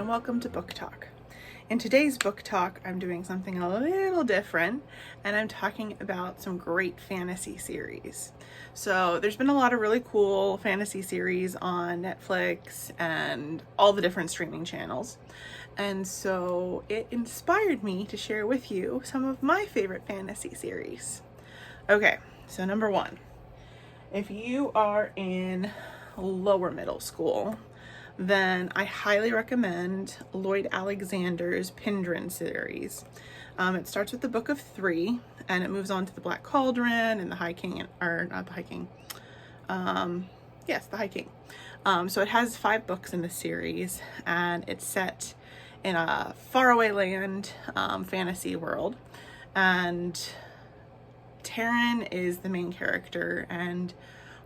and welcome to Book Talk. In today's book talk, I'm doing something a little different, and I'm talking about some great fantasy series. So there's been a lot of really cool fantasy series on Netflix and all the different streaming channels. And so it inspired me to share with you some of my favorite fantasy series. Okay, so number one, if you are in lower middle school, then I highly recommend Lloyd Alexander's Pendrin series. It starts with the Book of Three, and it moves on to the Black Cauldron and the High King, or not the High King. Yes, the High King. So it has 5 books in the series, and it's set in a faraway land, fantasy world. And Taran is the main character, and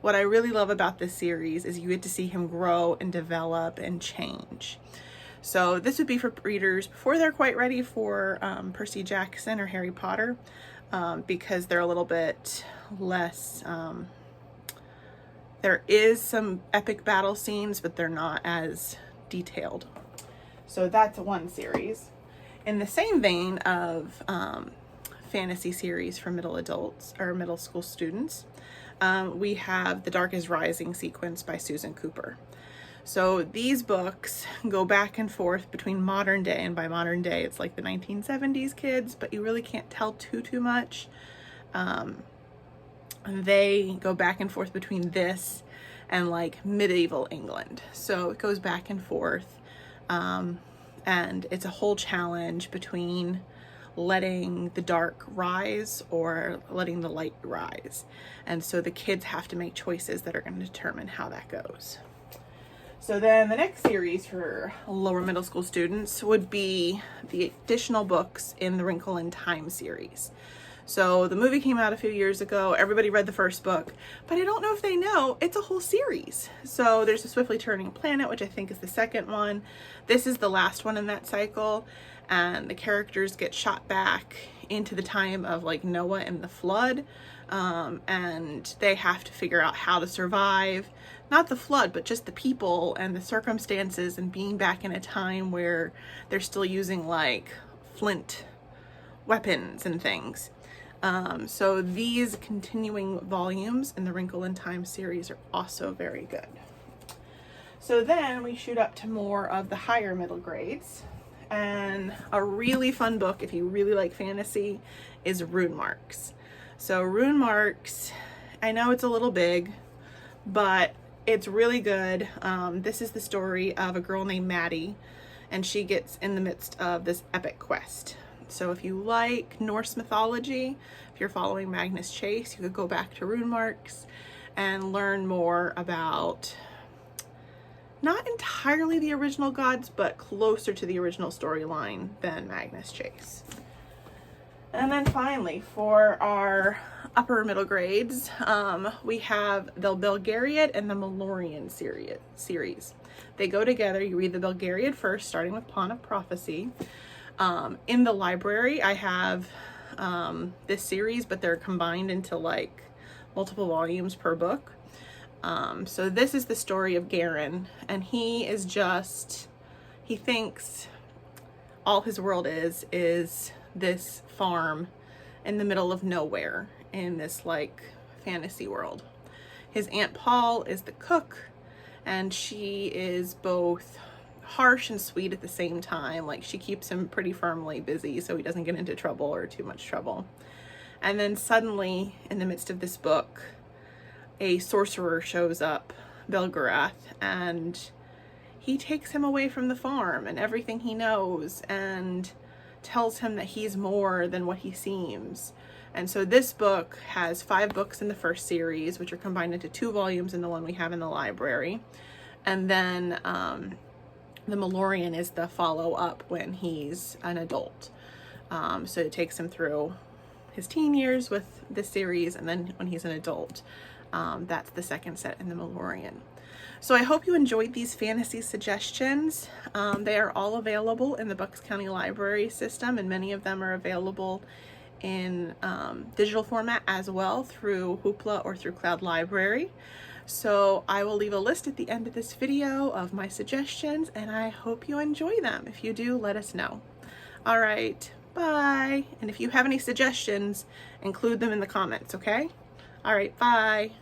what I really love about this series is you get to see him grow and develop and change. So this would be for readers before they're quite ready for Percy Jackson or Harry Potter, because they're a little bit less, there is some epic battle scenes, but they're not as detailed. So that's one series. In the same vein of fantasy series for middle adults or middle school students, we have The Dark is Rising sequence by Susan Cooper. So these books go back and forth between modern day, and by modern day it's like the 1970s kids, but you really can't tell too much. They go back and forth between this and like medieval England. So it goes back and forth, and it's a whole challenge between letting the dark rise or letting the light rise. And so the kids have to make choices that are going to determine how that goes. So then the next series for lower middle school students would be the additional books in the Wrinkle in Time series. So the movie came out a few years ago. Everybody read the first book, but I don't know if they know it's a whole series. So there's a Swiftly Turning Planet, which I think is the second one. This is the last one in that cycle, and the characters get shot back into the time of like Noah and the flood, and they have to figure out how to survive, not the flood, but just the people and the circumstances, and being back in a time where they're still using like flint weapons and things. So these continuing volumes in the Wrinkle in Time series are also very good. So then we shoot up to more of the higher middle grades, and a really fun book if you really like fantasy is Rune Marks. So Rune Marks, I know it's a little big, but it's really good. This is the story of a girl named Maddie, and she gets in the midst of this epic quest. So if you like Norse mythology, if you're following Magnus Chase, you could go back to Rune Marks and learn more about not entirely the original gods, but closer to the original storyline than Magnus Chase. And then finally, for our upper middle grades, we have the Bulgarian and the Malorian series. They go together. You read the Bulgarian first, starting with Pawn of Prophecy. In the library, I have this series, but they're combined into like multiple volumes per book. So this is the story of Garen, and he thinks all his world is this farm in the middle of nowhere in this like fantasy world. His Aunt Paul is the cook, and she is both harsh and sweet at the same time. Like, she keeps him pretty firmly busy so he doesn't get into trouble or too much trouble. And then suddenly, in the midst of this book, a sorcerer shows up, Belgarath, and he takes him away from the farm and everything he knows, and tells him that he's more than what he seems. And so this book has 5 books in the first series, which are combined into 2 volumes in the one we have in the library. And then The Malorian is the follow-up when he's an adult. So it takes him through his teen years with this series, and then when he's an adult, that's the second set in The Malorian. So I hope you enjoyed these fantasy suggestions. They are all available in the Bucks County Library system, and many of them are available in digital format as well through Hoopla or through Cloud Library. So I will leave a list at the end of this video of my suggestions, and I hope you enjoy them. If you do, let us know. All right, bye. And if you have any suggestions, include them in the comments, okay? All right, bye.